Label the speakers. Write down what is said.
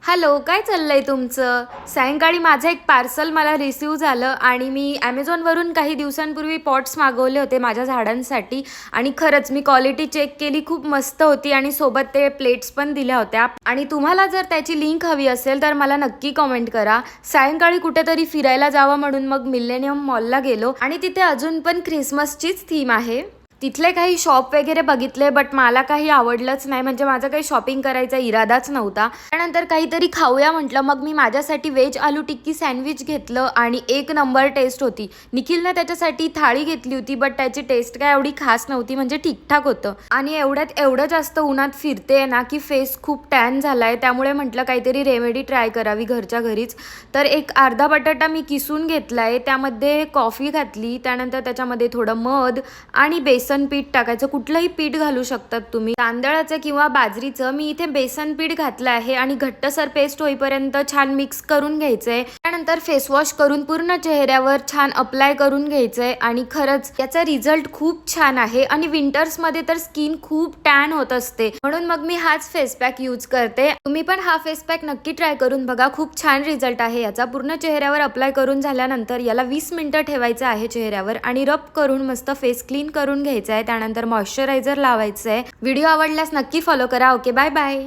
Speaker 1: Hello, काय चाललंय तुमचं? सायंकाळी माझं एक पार्सल मला रिसीव्ह झालं आणि मी Amazonवरून काही दिवसांपूर्वी पॉट्स मागवले होते माझ्या झाडांसाठी आणि खरंच मी क्वालिटी चेक केली, खूप मस्त होती आणि सोबत ते प्लेट्स पण दिल्या होत्या. आणि तुम्हाला जर त्याची लिंक हवी असेल तर मला नक्की कमेंट करा. सायंकाळी कुठेतरी फिरायला जावं म्हणून मग मिलेनियम मॉलला गेलो आणि तिथे अजून पण ख्रिसमसचीच थीम आहे. तिथले काही शॉप वगैरे बघितले बट मला काही आवडलंच नाही, म्हणजे माझा काही शॉपिंग करायचा इरादाच नव्हता. त्यानंतर काहीतरी खाऊया म्हटलं, मग मी माझ्यासाठी व्हेज आलू टिक्की सँडविच घेतलं आणि एक नंबर टेस्ट होती. निखिलने त्याच्यासाठी थाळी घेतली होती बट त्याची टेस्ट काय एवढी खास नव्हती, म्हणजे ठीकठाक होतं. आणि एवढ्यात एवढं जास्त उन्हात फिरते ना की फेस खूप टॅन झालाय, त्यामुळे म्हटलं काहीतरी रेमेडी ट्राय करावी घरच्या घरीच. तर एक अर्धा बटाटा मी किसून घेतलाय, त्यामध्ये कॉफी घातली, त्यानंतर त्याच्यामध्ये थोडं मध आणि बेसन पीठ टाकायचं. कुठलंही पीठ घालू शकतात तुम्ही, तांदळाचं किंवा बाजरीचं. मी इथे बेसन पीठ घातलं आहे आणि घट्टसर पेस्ट होईपर्यंत छान मिक्स करून घ्यायचंय. त्यानंतर फेस वॉश करून पूर्ण चेहऱ्यावर छान अप्लाय करून घ्यायचंय आणि खरंच याचा रिझल्ट खूप छान आहे. आणि विंटर्स मध्ये तर स्किन खूप टॅन होत असते, म्हणून मग मी हाच फेस पॅक यूज करते. तुम्ही पण हा फेस पॅक नक्की ट्राय करून बघा, खूप छान रिझल्ट आहे याचा. पूर्ण चेहऱ्यावर अप्लाय करून झाल्यानंतर याला 20 मिनिटं ठेवायचं आहे चेहऱ्यावर आणि रब करून मस्त फेस क्लीन करून घ्यायचं आहे. त्यानंतर मॉइश्चरायझर लावायचं आहे. व्हिडिओ आवडल्यास नक्की फॉलो करा. Okay, bye bye.